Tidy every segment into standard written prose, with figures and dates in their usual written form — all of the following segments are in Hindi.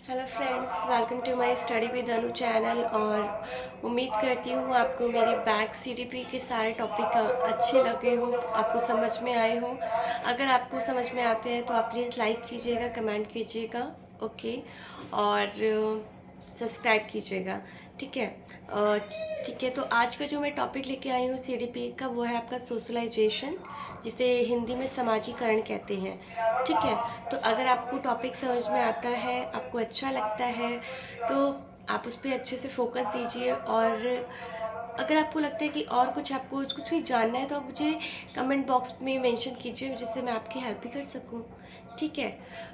Hello friends, welcome to my study with Anu channel. और उम्मीद करती हूँ आपको मेरे बैक सीडीपी के सारे टॉपिक अच्छे लगे हों, आपको समझ में आए हों। अगर आपको समझ में आते हैं तो आप प्लीज़ लाइक कीजिएगा, कमेंट कीजिएगा, ओके, और सब्सक्राइब कीजिएगा। ठीक है। ठीक है, तो आज का जो मैं टॉपिक लेके आई हूँ सीडीपी का, वो है आपका सोशलाइजेशन, जिसे हिंदी में समाजीकरण कहते हैं। ठीक है। तो अगर आपको टॉपिक समझ में आता है, आपको अच्छा लगता है, तो आप उस पर अच्छे से फोकस दीजिए। और अगर आपको लगता है कि और कुछ आपको कुछ भी जानना है, तो आप मुझे कमेंट बॉक्स में मेंशन कीजिए, जिससे मैं आपकी हेल्प भी कर सकूं। ठीक है।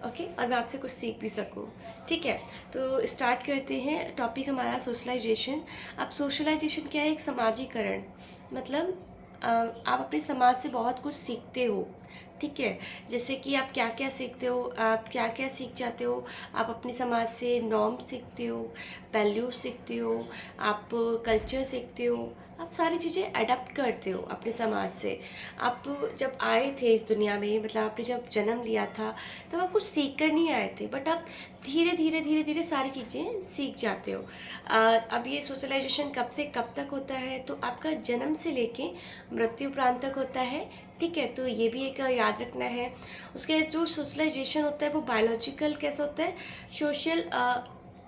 ओके, और मैं आपसे कुछ सीख भी सकूं। ठीक है। तो स्टार्ट करते हैं। टॉपिक हमारा सोशलाइजेशन। अब सोशलाइजेशन क्या है? एक समाजीकरण। मतलब आप अपने समाज से बहुत कुछ सीखते हो। ठीक है। जैसे कि आप क्या क्या सीखते हो, आप क्या क्या सीख जाते हो। आप अपने समाज से नॉर्म सीखते हो, वैल्यू सीखते हो, आप कल्चर सीखते हो, आप सारी चीज़ें अडेप्ट करते हो अपने समाज से। आप जब आए थे इस दुनिया में, मतलब आपने जब जन्म लिया था, तब आप कुछ सीख कर नहीं आए थे, बट आप धीरे धीरे धीरे धीरे सारी चीज़ें सीख जाते हो। अब ये सोशलाइजेशन कब से कब तक होता है? तो आपका जन्म से लेके मृत्यु उपरांत तक होता है। ठीक है। तो ये भी एक याद रखना है। उसके जो सोशलाइजेशन होता है वो बायोलॉजिकल कैसा होता है? सोशल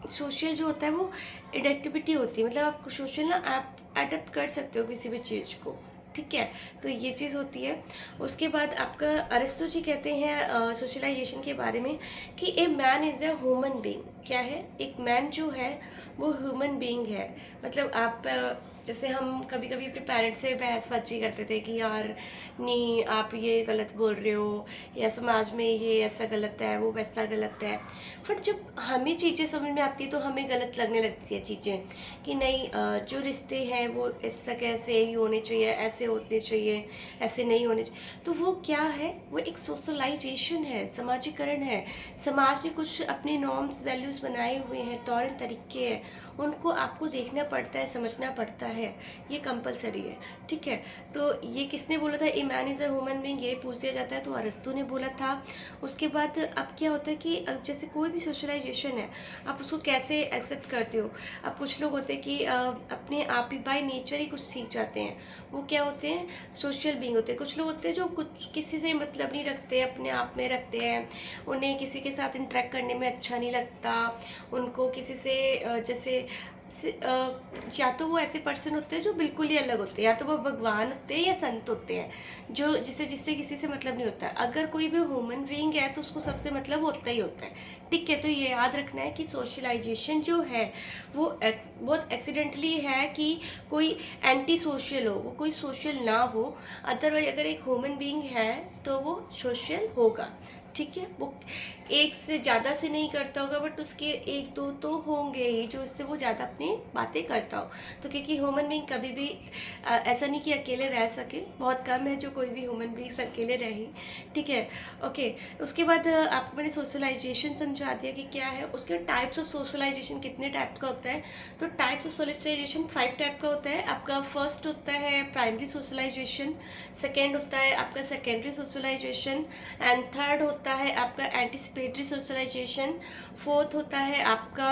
सोशल जो होता है वो एडेप्टिविटी होती है। मतलब आप सोशल ना, आप अडेप्ट कर सकते हो किसी भी चीज़ को। ठीक है। तो ये चीज़ होती है। उसके बाद आपका अरिस्टो जी कहते हैं सोशलाइजेशन के बारे में कि a man is a human being. क्या है? एक मैन जो है वो ह्यूमन बीइंग है। मतलब आप जैसे हम कभी कभी अपने पेरेंट्स से बहसबाजी करते थे कि यार नहीं, आप ये गलत बोल रहे हो, या समाज में ये ऐसा गलत है, वो वैसा गलत है। बट जब हमें चीज़ें समझ में आती है तो हमें गलत लगने लगती है चीज़ें, कि नहीं, जो रिश्ते हैं वो इस तरह से ही होने चाहिए, ऐसे होने चाहिए, ऐसे नहीं होने चाहिए। तो वो क्या है? वो एक सोशलाइजेशन है, समाजीकरण है। समाज ने कुछ अपने नॉर्म्स वैल्यूज़ बनाए हुए हैं, तौर तरीके हैं, उनको आपको देखना पड़ता है, समझना पड़ता है। ये कंपलसरी है। ठीक है। तो ये किसने बोला था? A man is a human being, ये पूछ दिया जाता है तो अरस्तु ने बोला था। उसके बाद अब क्या होता है कि अब जैसे कोई भी सोशलाइजेशन है, आप उसको कैसे एक्सेप्ट करते हो। अब कुछ लोग होते हैं कि अपने आप ही बाय नेचर ही कुछ सीख जाते हैं। वो क्या होते हैं? सोशल बीइंग होते हैं। कुछ लोग होते हैं जो कुछ किसी से मतलब नहीं रखते, अपने आप में रखते हैं। उन्हें किसी के साथ इंटरेक्ट करने में अच्छा नहीं लगता। उनको किसी से जैसे या तो वो ऐसे पर्सन होते हैं जो बिल्कुल ही अलग होते हैं, या तो वो भगवान होते हैं या संत होते हैं, जो जिससे जिससे किसी से मतलब नहीं होता। अगर कोई भी ह्यूमन बीइंग है तो उसको सबसे मतलब होता ही होता है। ठीक है। तो ये याद रखना है कि सोशलाइजेशन जो है वो बहुत एक्सीडेंटली है कि कोई एंटी सोशल हो, वो कोई सोशल ना हो। अदरवाइज अगर एक ह्यूमन बीइंग है तो वो सोशल होगा। ठीक है। वो एक से ज़्यादा से नहीं करता होगा, बट उसके एक दो तो होंगे ही जो इससे वो ज़्यादा अपनी बातें करता हो। तो क्योंकि ह्यूमन बीइंग कभी भी ऐसा नहीं कि अकेले रह सके, बहुत कम है जो कोई भी ह्यूमन बीइंग्स अकेले रहे। ठीक है। ओके। उसके बाद आपको मैंने सोशलाइजेशन समझा दिया कि क्या है। उसके टाइप्स ऑफ सोशलाइजेशन कितने टाइप का होता है? तो टाइप्स ऑफ सोशलाइजेशन 5 टाइप का होता है। आपका फर्स्ट होता है प्राइमरी सोशलाइजेशन, सेकेंड होता है आपका सेकेंडरी सोशलाइजेशन, एंड थर्ड होता है आपका एंटिसिपेटरी सोशलाइजेशन, फोर्थ होता है आपका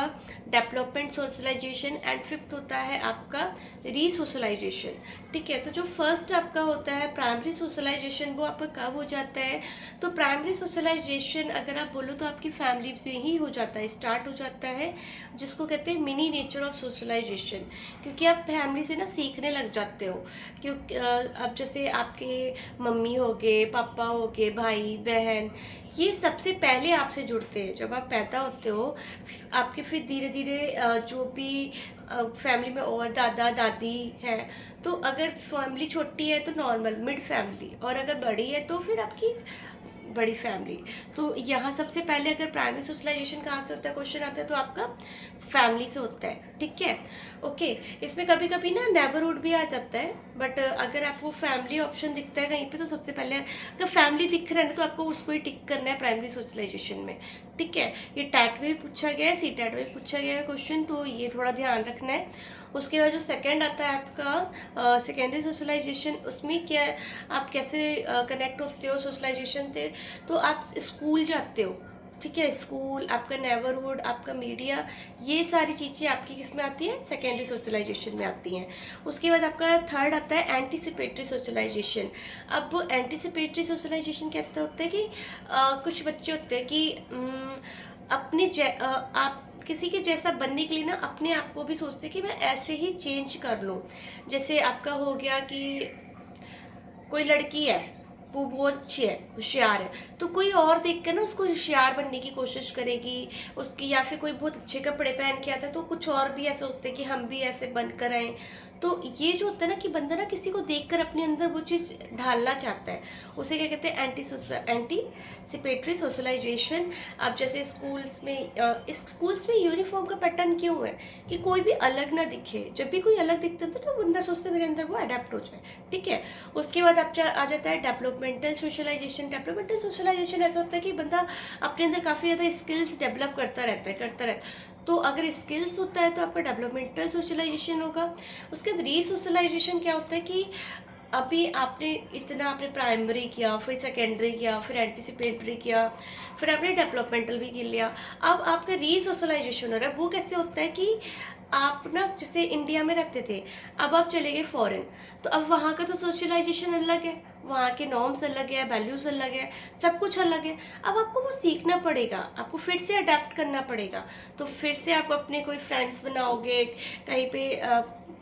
डेवलपमेंट सोशलाइजेशन, एंड फिफ्थ होता है आपका रीसोशलाइजेशन। ठीक है। तो जो फर्स्ट आपका होता है प्राइमरी सोशलाइजेशन, वो आपका कब हो जाता है? तो प्राइमरी सोशलाइजेशन अगर आप बोलो तो आपकी फैमिली में ही हो जाता है, स्टार्ट हो जाता है, जिसको कहते हैं मिनी नेचर ऑफ सोशलाइजेशन। क्योंकि आप फैमिली से ना सीखने लग जाते हो। क्योंकि अब जैसे आपके मम्मी हो गए, पापा हो गए, भाई बहन, ये सबसे पहले आपसे जुड़ते हैं जब आप पैदा होते हो। आपके फिर धीरे धीरे जो भी फैमिली में और दादा दादी है, तो अगर फैमिली छोटी है तो नॉर्मल मिड फैमिली, और अगर बड़ी है तो फिर आपकी बड़ी फैमिली। तो यहाँ सबसे पहले अगर प्राइमरी सोशलाइजेशन कहाँ से होता है, क्वेश्चन आता है, तो आपका फैमिली से होता है। ठीक है। ओके। इसमें कभी कभी ना नेबरहुड भी आ जाता है, बट अगर आपको फैमिली ऑप्शन दिखता है कहीं पे, तो सबसे पहले अगर फैमिली दिख रहा है ना, तो आपको उसको ही टिक करना है प्राइमरी सोशलाइजेशन में। ठीक है। ये टैट में भी पूछा गया है, सी टैट में भी पूछा गया है क्वेश्चन, तो ये थोड़ा ध्यान रखना है। उसके बाद जो सेकंड आता है आपका सेकेंडरी सोशलाइजेशन, उसमें क्या आप कैसे कनेक्ट होते हो सोशलाइजेशन से? तो आप स्कूल जाते हो। ठीक है, स्कूल, आपका नेबरहुड, आपका मीडिया, ये सारी चीज़ें आपकी किस में आती हैं, सेकेंडरी सोशलाइजेशन में आती हैं। उसके बाद आपका थर्ड आता है एंटीसिपेटरी सोशलाइजेशन। अब एंटीसिपेटरी सोशलाइजेशन कहते होते हैं कि कुछ बच्चे होते हैं कि आप किसी के जैसा बनने के लिए ना अपने आप को भी सोचते हैं कि मैं ऐसे ही चेंज कर लूँ। जैसे आपका हो गया कि कोई लड़की है, वो बहुत अच्छी है, होशियार है, तो कोई और देख कर ना उसको होशियार बनने की कोशिश करेगी उसकी, या फिर कोई बहुत अच्छे कपड़े पहन के आता है तो कुछ और भी ऐसे होते हैं कि हम भी ऐसे बनकर आए। तो ये जो होता है ना कि बंदा ना किसी को देखकर अपने अंदर वो चीज़ ढालना चाहता है, उसे क्या कहते हैं, एंटीसिपेटरी सोशलाइजेशन। अब जैसे स्कूल्स में यूनिफॉर्म का पैटर्न क्यों है कि कोई भी अलग ना दिखे, जब भी कोई अलग दिखता था तो बंदा सोचता है मेरे अंदर वो अडेप्ट हो जाए। ठीक है, उसके बाद आप आ जाता है डेवलपमेंटल सोशलाइजेशन। डेवलपमेंटल सोशलाइजेशन ऐसा होता है कि बंदा अपने अंदर काफ़ी ज़्यादा स्किल्स डेवलप करता रहता है। तो अगर स्किल्स होता है तो आपका डेवलपमेंटल सोशलाइजेशन होगा। उसके बाद रीसोशलाइजेशन क्या होता है कि अभी आपने प्राइमरी किया, फिर सेकेंडरी किया, फिर एंटीसिपेटरी किया, फिर आपने डेवलपमेंटल भी कर लिया। अब आपका रीसोशलाइजेशन हो रहा है। वो कैसे होता है कि आप ना जैसे इंडिया में रखते थे, अब आप चले गए फॉरेन, तो अब वहाँ का तो सोशलाइजेशन अलग है, वहाँ के नॉर्म्स अलग है, वैल्यूज़ अलग है, सब कुछ अलग है। अब आपको वो सीखना पड़ेगा, आपको फिर से अडेप्ट करना पड़ेगा। तो फिर से आप अपने कोई फ्रेंड्स बनाओगे, कहीं पे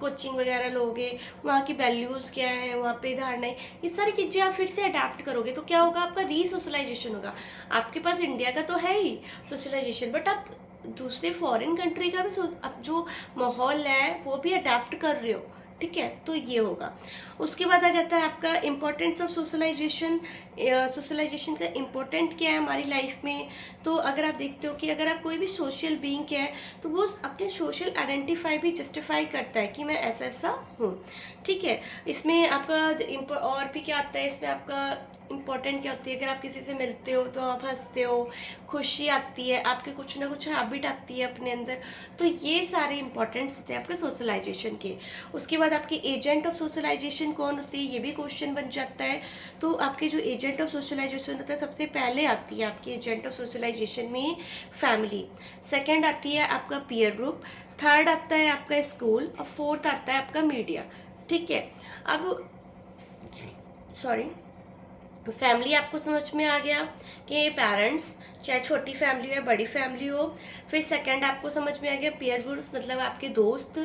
कोचिंग वगैरह लोगे, वहाँ की वैल्यूज़ क्या है, वहाँ पे धारणाएं, ये सारी चीज़ें आप फिर से अडेप्ट करोगे तो क्या होगा, आपका रीसोशलाइजेशन होगा। आपके पास इंडिया का तो है ही सोशलाइजेशन, बट आप दूसरे फॉरेन कंट्री का भी अब जो माहौल है वो भी अडेप्ट कर रहे हो। ठीक है, तो ये होगा। उसके बाद आ जाता है आपका इम्पोर्टेंस ऑफ सोशलाइजेशन। सोशलाइजेशन का इम्पोर्टेंट क्या है हमारी लाइफ में। तो अगर आप देखते हो कि अगर आप कोई भी सोशल बीइंग है तो वो अपने सोशल आइडेंटिफाई भी जस्टिफाई करता है कि मैं ऐसा ऐसा हूँ। ठीक है, इसमें आपका और भी क्या आता है, इसमें आपका इम्पोर्टेंट क्या होती है, अगर आप किसी से मिलते हो तो आप हंसते हो, खुशी आती है, आपके कुछ ना कुछ हैबिट आती है अपने अंदर। तो ये सारे इंपॉर्टेंट्स होते हैं आपके सोशलाइजेशन के। उसके बाद आपके एजेंट ऑफ सोशलाइजेशन कौन होती है, ये भी क्वेश्चन बन जाता है। तो आपके जो एजेंट ऑफ सोशलाइजेशन होता है, सबसे पहले आती है आपकी एजेंट ऑफ सोशलाइजेशन में फैमिली, सेकेंड आती है आपका पीयर ग्रुप, थर्ड आता है आपका स्कूल, और फोर्थ आता है आपका मीडिया। ठीक है, अब सॉरी, फैमिली आपको समझ में आ गया कि पेरेंट्स, चाहे छोटी फैमिली हो या बड़ी फैमिली हो। फिर सेकंड आपको समझ में आ गया पीयर ग्रुप्स, मतलब आपके दोस्त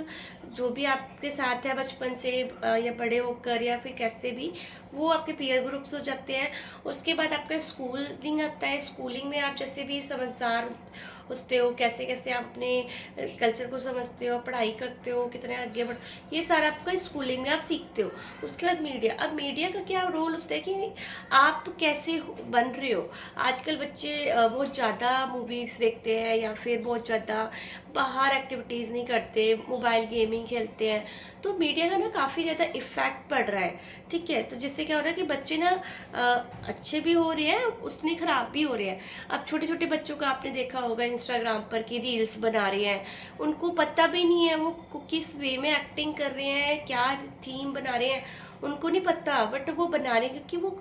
जो भी आपके साथ है बचपन से या बड़े होकर या फिर कैसे भी, वो आपके पीयर ग्रुप्स हो जाते हैं। उसके बाद आपका स्कूलिंग आता है। स्कूलिंग में आप जैसे भी समझदार होते हो, कैसे कैसे आप अपने कल्चर को समझते हो, पढ़ाई करते हो, कितने आगे बढ़, ये सारा आपका स्कूलिंग में आप सीखते हो। उसके बाद मीडिया। अब मीडिया का क्या रोल होता है कि आप कैसे बन रहे हो। आजकल बच्चे बहुत ज़्यादा मूवीज़ देखते हैं या फिर बहुत ज़्यादा बाहर एक्टिविटीज़ नहीं करते, मोबाइल गेमिंग खेलते हैं, तो मीडिया का ना काफ़ी ज़्यादा इफ़ेक्ट पड़ रहा है। ठीक है, तो जिससे क्या हो रहा है कि बच्चे ना अच्छे भी हो रहे हैं, उतने ख़राब भी हो रहे हैं। अब छोटे छोटे बच्चों का आपने देखा होगा इंस्टाग्राम पर कि रील्स बना रहे हैं, उनको पता भी नहीं है वो किस वे में एक्टिंग कर रहे हैं, क्या थीम बना रहे हैं, उनको नहीं पता, बट वो बना रहे हैं क्योंकि वो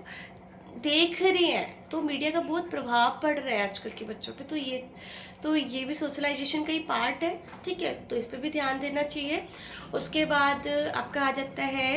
देख रहे हैं। तो मीडिया का बहुत प्रभाव पड़ रहा है आजकल के बच्चों पे। तो ये भी सोशलाइजेशन का ही पार्ट है। ठीक है, तो इस पर भी ध्यान देना चाहिए। उसके बाद आपका आ जाता है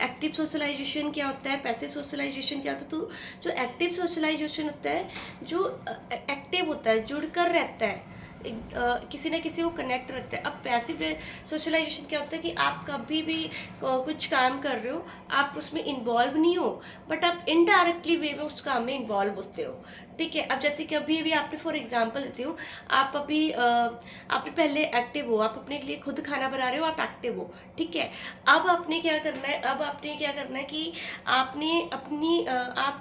एक्टिव सोशलाइजेशन क्या होता है, पैसिव सोशलाइजेशन क्या होता है। तो जो एक्टिव सोशलाइजेशन होता है, जो एक्टिव होता है, जुड़कर रहता है, किसी ना किसी को कनेक्ट रखता है। अब पैसिव सोशलाइजेशन क्या होता है कि आप कभी भी कुछ काम कर रहे हो, आप उसमें इन्वॉल्व नहीं हो, बट आप इनडायरेक्टली वे में उस काम में इन्वॉल्व होते हो। ठीक है, अब जैसे कि अभी अभी आपने फॉर एग्जांपल देती हूँ, आप अभी आप पहले एक्टिव हो, आप अपने लिए खुद खाना बना रहे हो, आप एक्टिव हो। ठीक है, अब आपने क्या करना है, कि आप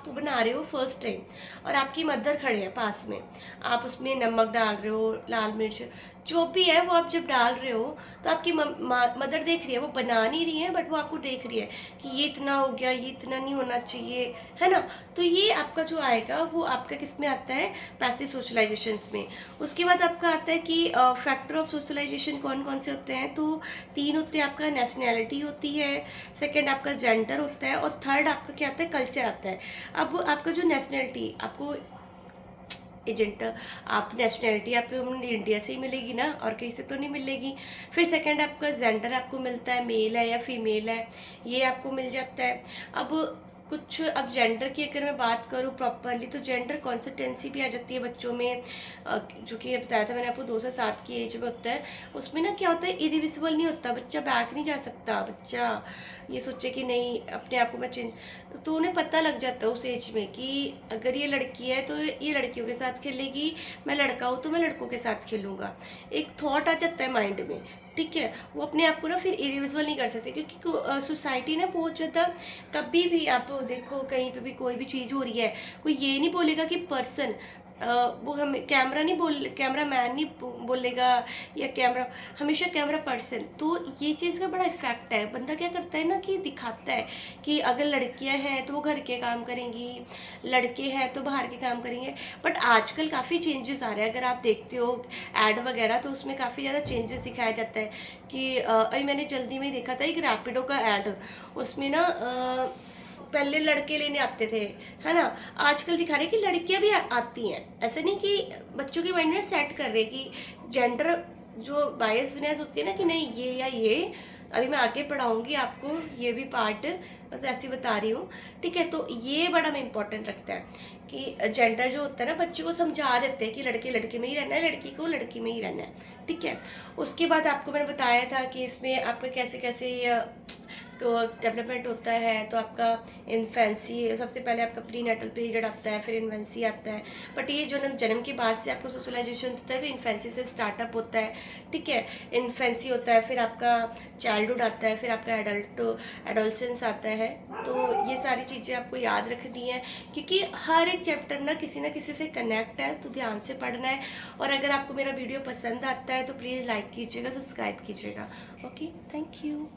बना रहे हो फर्स्ट टाइम, और आपकी मदर खड़े हैं पास में, आप उसमें नमक डाल रहे हो, लाल मिर्च जो भी है वो आप जब डाल रहे हो, तो आपकी मदर देख रही है, वो बना नहीं रही है बट वो आपको देख रही है कि ये इतना हो गया, ये इतना नहीं होना चाहिए, है ना। तो ये आपका जो आएगा वो आपका किस में आता है, पैसिव सोशलाइजेशंस में। उसके बाद आपका आता है कि फैक्टर ऑफ सोशलाइजेशन कौन कौन से होते हैं। तो 3 होते हैं, आपका नेशनैलिटी होती है, सेकेंड आपका जेंडर होता है, और थर्ड आपका क्या आता है, कल्चर आता है। अब आपका जो नेशनैलिटी, आपको एजेंट आप नेशनैलिटी आपको इंडिया से ही मिलेगी ना, और कहीं से तो नहीं मिलेगी। फिर सेकंड आपका जेंडर आपको मिलता है, मेल है या फीमेल है, ये आपको मिल जाता है। अब कुछ अब जेंडर की अगर मैं बात करूँ प्रॉपरली, तो जेंडर कॉन्सिस्टेंसी भी आ जाती है बच्चों में, जो कि ये बताया था मैंने आपको 2 से 7 की एज में होता है। उसमें ना क्या होता है, इरिविजिबल नहीं होता, बच्चा बैक नहीं जा सकता, बच्चा ये सोचे कि नहीं अपने आप को मैं चेंज, तो उन्हें पता लग जाता है उस एज में कि अगर ये लड़की है तो ये लड़कियों के साथ खेलेगी, मैं लड़का हूँ तो मैं लड़कों के साथ खेलूँगा। एक थॉट आ जाता है माइंड में, ठीक है। वो अपने आप को ना फिर इरिविजिबल नहीं कर सकते, क्योंकि सोसाइटी ना बहुत ज़्यादा, कभी भी आप देखो कहीं पे भी कोई भी चीज़ हो रही है, कोई ये नहीं बोलेगा कि पर्सन, वो हमें कैमरा नहीं बोल, कैमरा मैन नहीं बोलेगा, या कैमरा, हमेशा कैमरा पर्सन। तो ये चीज़ का बड़ा इफेक्ट है। बंदा क्या करता है ना कि दिखाता है कि अगर लड़कियां हैं तो वो घर के काम करेंगी, लड़के हैं तो बाहर के काम करेंगे। बट आजकल काफ़ी चेंजेस आ रहे हैं, अगर आप देखते हो ऐड वगैरह, तो उसमें काफ़ी ज़्यादा चेंजेस दिखाया जाता है कि अभी मैंने जल्दी में ही देखा था एक रैपिडो का ऐड, उसमें ना पहले लड़के लेने आते थे, है ना, आजकल दिखा रहे कि लड़कियां भी आती हैं। ऐसे नहीं कि बच्चों के माइंड में सेट कर रहे कि जेंडर जो बायसनेस होती है ना कि नहीं ये या ये, अभी मैं आगे पढ़ाऊंगी आपको ये भी पार्ट, बस ऐसे ही बता रही हूँ, ठीक है। तो ये बड़ा में इम्पोर्टेंट रखता है कि जेंडर जो होता है ना, बच्चे को समझा देते हैं कि लड़के लड़के में ही रहना है, लड़की को लड़की में ही रहना है, ठीक है। उसके बाद आपको मैंने बताया था कि इसमें आपका कैसे कैसे डेवलपमेंट होता है। तो आपका इन्फेंसी, सबसे पहले आपका प्री नेटल पीरियड आता है, फिर इन्फेंसी आता है। बट ये जो जन्म के बाद से आपको सोशलाइजेशन होता है, तो इन्फेंसी से स्टार्टअप होता है, ठीक है। इन्फेंसी होता है, फिर आपका चाइल्डहुड आता है, फिर आपका एडोलसेंस आता है। तो ये सारी चीज़ें आपको याद रखनी है, क्योंकि हर एक चैप्टर ना किसी से कनेक्ट है, तो ध्यान से पढ़ना है। और अगर आपको मेरा वीडियो पसंद आता है तो प्लीज़ लाइक कीजिएगा, सब्सक्राइब कीजिएगा। Okay, thank you.